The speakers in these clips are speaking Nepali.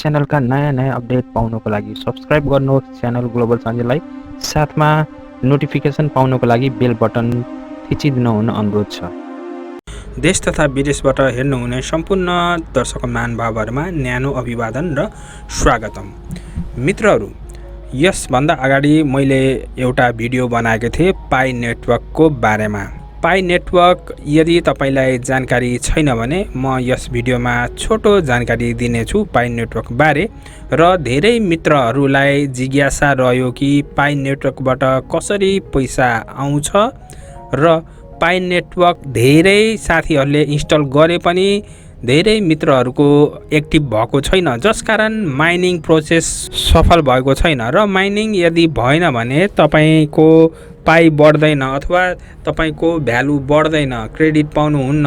च्यानलका नयाँ अपडेट पाउनको लागि सब्स्क्राइब गर्नुहोस् च्यानल ग्लोबल सञ्जयलाई, साथमा नोटिफिकेसन पाउनको लागि बेल बटन थिचिदिनु हुन अनुरोध छ। देश तथा विदेशबाट हेर्नुहुने सम्पूर्ण दर्शक महानुभावहरुमा न्यानो अभिवादन र स्वागतम। मित्रहरू, यसभन्दा अगाडि मैले एउटा भिडियो बनाएको थिएँ पाई नेटवर्कको बारेमा। पाई नेटवर्क यदि तपाईलाई जानकारी छैन भने म यस भिडियोमा छोटो जानकारी दिनेछु पाई नेटवर्क बारे, र धेरै मित्रहरूलाई जिज्ञासा रह्यो कि पाई नेटवर्कबाट कसरी पैसा आउँछ र पाई नेटवर्क धेरै साथीहरूले इन्स्टल गरे पनि धेरै मित्रहरूको एक्टिभ भएको छैन, जसकारण माइनिङ प्रोसेस सफल भएको छैन। र माइनिङ यदि भएन भने तपाईको पाई बढ्दैन अथवा तपाईको भ्यालु बढ्दैन, क्रेडिट पाउनुहुन्न,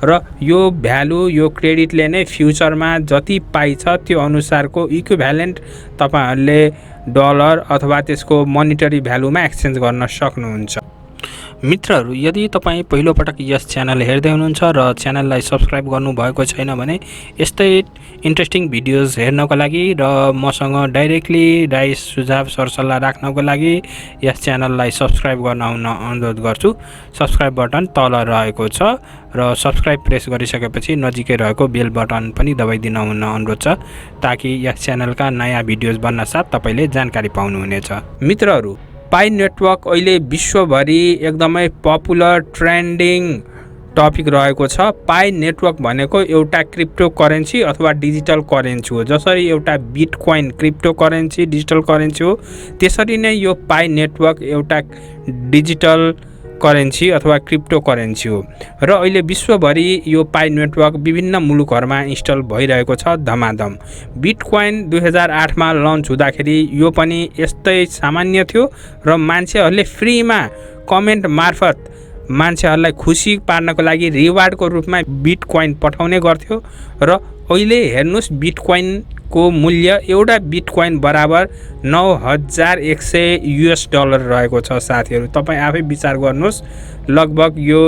र यो भ्यालु यो क्रेडिटले नै फ्युचरमा जति पाई छ त्यो अनुसारको इक्विभ्यालेन्ट तपाईहरुले डलर अथवा त्यसको मोनिटरी भ्यालुमा एक्सचेन्ज गर्न सक्नुहुन्छ। मित्रहरू, यदि तपाईँ पहिलो पटक यस च्यानल हेर्दै हुनुहुन्छ र च्यानललाई सब्स्क्राइब गर्नु भएको छैन भने यस्तै इन्ट्रेस्टिङ भिडियोज हेर्नको लागि र मसँग डाइरेक्टली राय सुझाव सरसल्लाह राख्नको लागि यस च्यानललाई सब्स्क्राइब गर्न अनुरोध गर्छु। सब्स्क्राइब बटन तल रहेको छ र सब्स्क्राइब प्रेस गरिसकेपछि नजिकै रहेको बेल बटन पनि दबाइदिन हुन अनुरोध छ, ताकि यस च्यानलका नयाँ भिडियोज बन्न साथ तपाईले जानकारी पाउनुहुनेछ। मित्रहरू, पाई नेटवर्क अहिले विश्वभरि एकदमै पपुलर ट्रेन्डिङ टपिक रहेको छ। पाई नेटवर्क भनेको एउटा क्रिप्टो करेन्सी अथवा डिजिटल करेन्सी हो। जसरी एउटा bitcoin crypto currency digital currency हो, त्यसरी नै यो पाई नेटवर्क एउटा डिजिटल करेन्सी अथवा क्रिप्टो करेन्सी हो। र अहिले विश्वभरि यो पाई नेटवर्क विभिन्न मुलुकहरुमा इन्स्टल भइरहेको छ धमाधम। बिटकोइन 2008 मा लन्च हुँदाखेरि यो पनि यस्तै सामान्य थियो र मान्छेहरूले फ्रीमा कमेन्ट मार्फत मान्छेहरूलाई खुसी पार्नको लागि रिवार्डको रूपमा बिटकोइन पठाउने गर्थ्यो। र अहिले हेर्नुस्, बिटकोइनको मूल्य एउटा बिटकोइन बराबर 9100 US डलर रहेको छ। साथीहरू, तपाईँ आफै विचार गर्नुहोस्, लगभग यो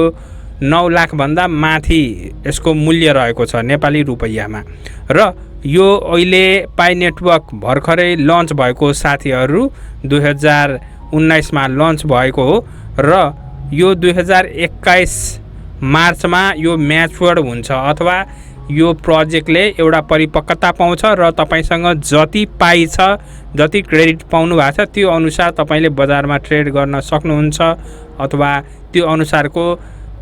9 लाख भन्दा माथि यसको मूल्य रहेको छ नेपाली रुपैयाँमा। र यो अहिले पाई नेटवर्क भर्खरै लन्च भएको साथीहरू 2019 मा लन्च भएको हो, र यो 2021 मार्चमा यो म्याच्योर्ड हुन्छ अथवा यो प्रोजेक्टले एउटा परिपक्वता पाउँछ र तपाईसँग जति पाई छ, जति क्रेडिट पाउनु भएको छ त्यो अनुसार तपाईले बजारमा ट्रेड गर्न सक्नुहुन्छ अथवा त्यो अनुसारको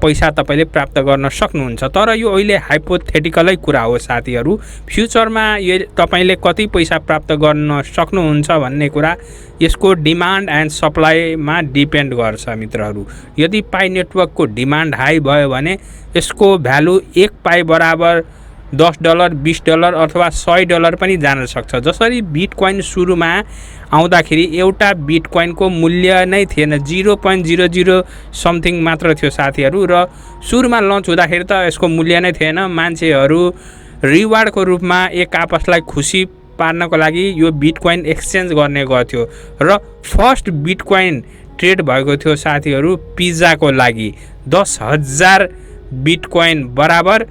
पैसा तपाईले प्राप्त गर्न सक्नुहुन्छ। तर यो अहिले हाइपोथेटिकलै कुरा हो साथीहरू। फ्युचरमा यो तपाईले कति पैसा प्राप्त गर्न सक्नुहुन्छ भन्ने कुरा यसको डिमान्ड एन्ड सप्लाईमा डिपेन्ड गर्छ। मित्रहरू, यदि पाई नेटवर्कको डिमान्ड हाई भयो भने यसको भ्यालु 1 पाई बराबर 10 डलर 20 डलर अथवा 100 डलर पनि जान सक्छ। जसरी बिटकोइन सुरुमा आउँदाखेरि एउटा बिटकोइनको मूल्य नै थिएन, 0.00 समथिङ मात्र थियो साथीहरू। र सुरुमा लन्च हुँदाखेरि त यसको मूल्य नै थिएन। मान्छेहरू रिवार्डको रूपमा एक आपसलाई खुसी पार्नको लागि यो बिटकोइन एक्सचेन्ज गर्ने गर्थ्यो, र फर्स्ट बिटकोइन ट्रेड भएको थियो साथीहरू पिज्जाको लागि। 10,000 बिटकोइन बराबर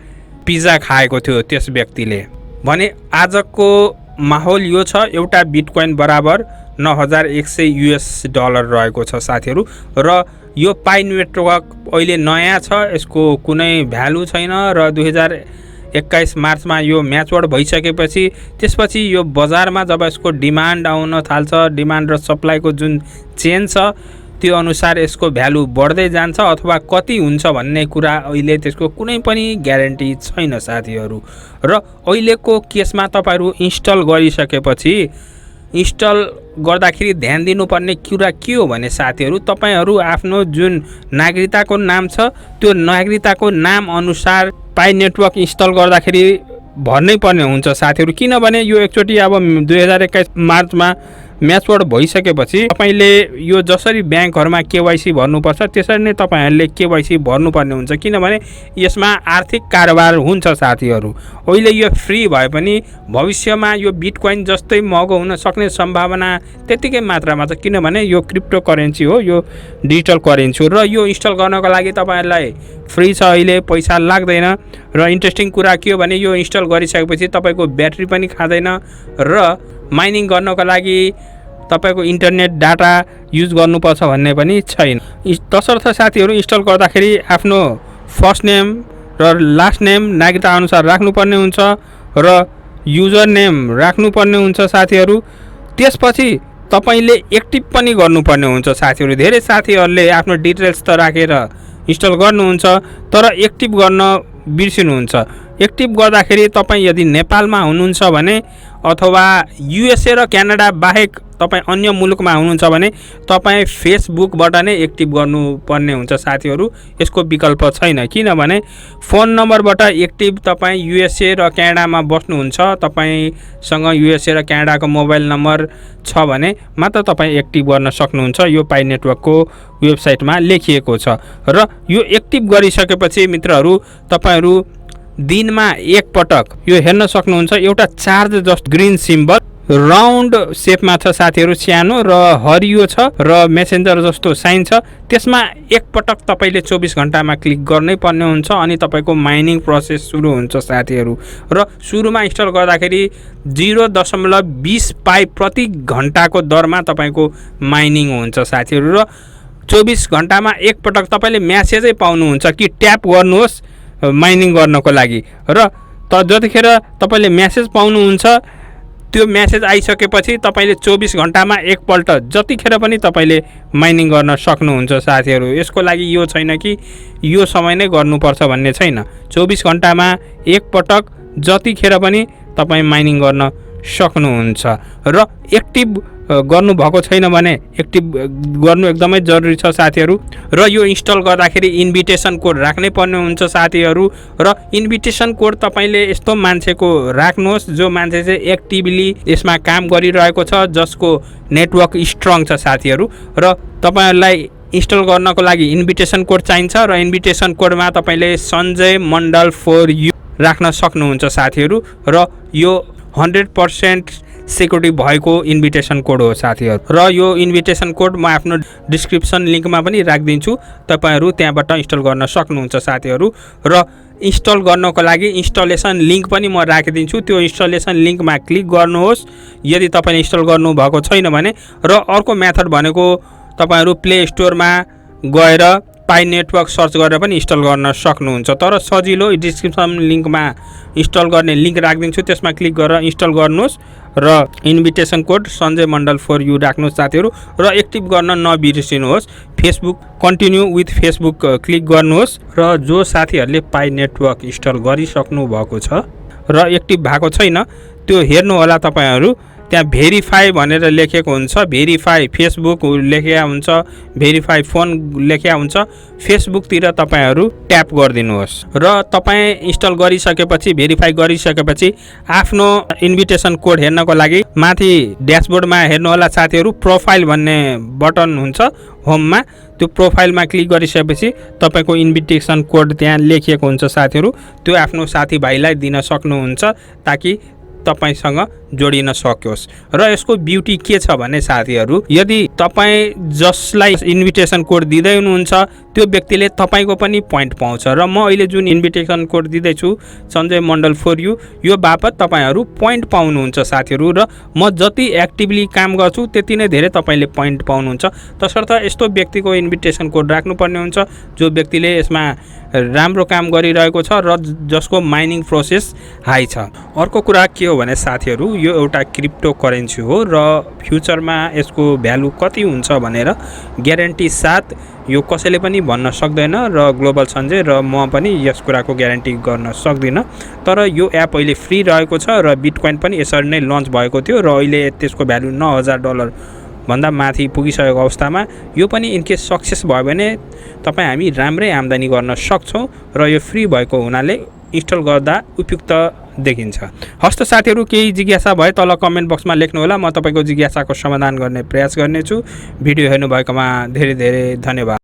पिज्जा खाएको थियो त्यस व्यक्तिले। भने आजको माहौल यो छ, एउटा बिटकोइन बराबर 9100 US डलर रहेको छ साथीहरू। र यो पाई नेटवर्क अहिले नयाँ छ, यसको कुनै भ्यालु छैन, र 2021 मार्चमा यो म्याच्योर्ड भइसकेपछि त्यसपछि यो बजारमा जब यसको डिमान्ड आउन थाल्छ, डिमान्ड र सप्लाईको जुन चेन छ त्यो अनुसार यसको भ्यालु बढ्दै जान्छ अथवा कति हुन्छ भन्ने कुरा अहिले त्यसको कुनै पनि ग्यारेन्टी छैन साथीहरू। र अहिलेको केसमा तपाईहरु इन्स्टल गरिसकेपछि इन्स्टल गर्दाखेरि ध्यान दिनुपर्ने कुरा के हो भने साथीहरू, तपाईहरु आफ्नो जुन नागरिकताको नाम छ त्यो नागरिकताको नाम अनुसार पाई नेटवर्क इन्स्टल गर्दाखेरि भर्नै पर्ने हुन्छ साथीहरू। किनभने यो एकचोटि अब 2021 मार्चमा म्याचवर्ड भइसकेपछि तपाईँले यो जसरी ब्याङ्कहरूमा केवाइसी भर्नुपर्छ त्यसरी नै तपाईँहरूले केवाइसी भर्नुपर्ने हुन्छ, किनभने यसमा आर्थिक कारोबार हुन्छ साथीहरू। अहिले यो फ्री भए पनि भविष्यमा यो बिटकोइन जस्तै महँगो हुन सक्ने सम्भावना त्यतिकै मात्रामा छ, किनभने यो क्रिप्टो करेन्सी हो, यो डिजिटल करेन्सी हो र यो इन्स्टल गर्नको लागि तपाईँहरूलाई फ्री छ, अहिले पैसा लाग्दैन। र इन्ट्रेस्टिङ कुरा के हो भने यो इन्स्टल गरिसकेपछि तपाईँको ब्याट्री पनि खाँदैन र माइनिङ गर्नको लागि तपाईँको इन्टरनेट डाटा युज गर्नुपर्छ भन्ने पनि छैन। तसर्थ साथीहरू इन्स्टल गर्दाखेरि आफ्नो फर्स्ट नेम र लास्ट नेम नागरिकता अनुसार राख्नुपर्ने हुन्छ र युजर नेम राख्नुपर्ने हुन्छ साथीहरू। त्यसपछि तपाईँले एक्टिभ पनि गर्नुपर्ने हुन्छ साथीहरू। धेरै साथीहरूले आफ्नो डिटेल्स त राखेर इन्स्टल गर्नुहुन्छ तर एक्टिभ गर्न बिर्सिनुहुन्छ। एक्टिभ गर्दाखेरि तपाईँ यदि नेपालमा हुनुहुन्छ भने अथवा युएसए र क्यानाडा बाहेक तपाईँ अन्य मुलुकमा हुनुहुन्छ भने तपाईँ फेसबुकबाट नै एक्टिभ गर्नुपर्ने हुन्छ साथीहरू। यसको विकल्प छैन, किनभने फोन नम्बरबाट एक्टिभ तपाईँ युएसए र क्यानाडामा बस्नुहुन्छ, तपाईँसँग युएसए र क्यानाडाको मोबाइल नम्बर छ भने मात्र तपाईँ एक्टिभ गर्न सक्नुहुन्छ। यो पाई नेटवर्कको वेबसाइटमा लेखिएको छ र यो एक्टिभ गरिसकेपछि मित्रहरू तपाईँहरू दिनमा एक पटक यो हेर्न सक्नुहुन्छ। एउटा charge just green symbol round सेपमा छ साथीहरू, सानो र हरियो छ र मेसेन्जर जस्तो साइन छ। त्यसमा एक पटक तपाईँले 24 घण्टामा क्लिक गर्नै पर्ने हुन्छ अनि तपाईँको माइनिङ प्रोसेस सुरु हुन्छ साथीहरू। र सुरुमा इन्स्टल गर्दाखेरि 0.20 पाई प्रति घण्टाको दरमा तपाईँको माइनिङ हुन्छ साथीहरू र 24 घण्टामा एक पटक तपाईँले म्यासेजै पाउनुहुन्छ कि ट्याप गर्नुहोस् माइनिङ गर्नको लागि। र जतिखेर तपाईँले म्यासेज पाउनुहुन्छ त्यो म्यासेज आइसकेपछि तपाईँले 24 घण्टामा एकपल्ट जतिखेर पनि तपाईँले माइनिङ गर्न सक्नुहुन्छ साथीहरू। यसको लागि यो छैन कि यो समय नै गर्नुपर्छ भन्ने छैन। 24 घण्टामा एकपटक जतिखेर पनि तपाईँ माइनिङ गर्न सक्नुहुन्छ र एक्टिभ गर्नुभएको छैन भने एक्टिभ गर्नु एकदमै जरुरी छ साथीहरू। र यो इन्स्टल गर्दाखेरि इन्भिटेसन कोड राख्नै पर्ने हुन्छ साथीहरू। र इन्भिटेसन कोड तपाईँले यस्तो मान्छेको राख्नुहोस् जो मान्छे चाहिँ एक्टिभली यसमा काम गरिरहेको छ, जसको नेटवर्क स्ट्रङ छ साथीहरू। र तपाईँहरूलाई इन्स्टल गर्नको लागि इन्भिटेसन कोड चाहिन्छ र इन्भिटेसन कोडमा तपाईँले सञ्जय मण्डल फर यु राख्न सक्नुहुन्छ साथीहरू। र यो 100% सेक्युरिटी भएको इन्भिटेसन कोड हो साथीहरू। र यो इन्भिटेसन कोड म आफ्नो डिस्क्रिप्सन लिङ्कमा पनि राखिदिन्छु, तपाईँहरू त्यहाँबाट इन्स्टल गर्न सक्नुहुन्छ साथीहरू। र इन्स्टल गर्नको लागि इन्स्टलेसन लिङ्क पनि म राखिदिन्छु, त्यो इन्स्टलेसन लिङ्कमा क्लिक गर्नुहोस् यदि तपाईँले इन्स्टल गर्नुभएको छैन भने। र अर्को मेथड भनेको तपाईँहरू प्ले स्टोरमा गएर पाई नेटवर्क सर्च गरेर पनि इन्स्टल गर्न सक्नुहुन्छ। तर सजिलो डिस्क्रिप्सन लिङ्कमा इन्स्टल गर्ने लिङ्क राखिदिन्छु, त्यसमा क्लिक गरेर इन्स्टल गर्नुहोस् र invitation code Sanjay Mandal for you राख्नुहोस् साथीहरू। र एक्टिभ गर्न नबिर्सिनुहोस्। Facebook continue with Facebook click गर्नुहोस् र जो साथीहरूले पाई नेटवर्क इन्स्टल गरिसक्नु भएको छ र एक्टिभ भएको छैन त्यो हेर्नु होला तपाईँहरू। त्यहाँ भेरिफाई भनेर लेखेको हुन्छ, भेरिफाई फेसबुक लेखेको हुन्छ, भेरिफाई फोन लेखेको हुन्छ। फेसबुकतिर तपाईँहरू ट्याप गरिदिनुहोस् र तपाईँ इन्स्टल गरिसकेपछि भेरिफाई गरिसकेपछि आफ्नो इन्भिटेसन कोड हेर्नको लागि माथि ड्यासबोर्डमा हेर्नु होला साथीहरू, प्रोफाइल भन्ने बटन हुन्छ होममा। त्यो प्रोफाइलमा क्लिक गरिसकेपछि तपाईँको इन्भिटेसन कोड त्यहाँ लेखिएको हुन्छ साथीहरू। त्यो आफ्नो साथीभाइलाई दिन सक्नुहुन्छ ताकि तपाईसँग जोडिन सकियोस्। र यसको ब्युटी के छ भने साथीहरू, यदि तपाईँ जसलाई इन्भिटेसन कोड दिँदै हुनुहुन्छ त्यो व्यक्तिले तपाईँको पनि पोइन्ट पाउँछ। र म अहिले जुन इन्भिटेसन कोड दिँदैछु सञ्जय मण्डल फर यु, यो बापत तपाईँहरू पोइन्ट पाउनुहुन्छ साथीहरू। र म जति एक्टिभली काम गर्छु त्यति नै धेरै तपाईँले पोइन्ट पाउनुहुन्छ। तसर्थ यस्तो व्यक्तिको इन्भिटेसन कोड राख्नुपर्ने हुन्छ जो व्यक्तिले यसमा राम्रो काम गरिरहेको छ र जसको माइनिङ प्रोसेस हाई छ। अर्को कुरा के हो भने साथीहरू, यो एउटा क्रिप्टो करेन्सी हो र फ्युचरमा यसको भ्यालु कति हुन्छ भनेर ग्यारेन्टी साथ यो कसैले पनि भन्न सक्दैन र ग्लोबल सञ्जय र म पनि यस कुराको ग्यारेन्टी गर्न सक्दिनँ। तर यो एप अहिले फ्री रहेको छ र बिटकोइन पनि यसरी नै लन्च भएको थियो र अहिले त्यसको भ्यालु $9,000 भन्दा माथि पुगिसकेको अवस्थामा यो पनि इनकेस सक्सेस भयो भने तपाईँ हामी राम्रै आम्दानी गर्न सक्छौँ र यो फ्री भएको हुनाले इन्स्टल गर्दा उपयुक्त देखिन्छ। हस्त साथीहरू, केही जिज्ञासा भए तल कमेन्ट बक्समा लेख्नुहोला, म तपाईँको जिज्ञासाको समाधान गर्ने प्रयास गर्नेछु। भिडियो हेर्नुभएकोमा धेरै धेरै धन्यवाद।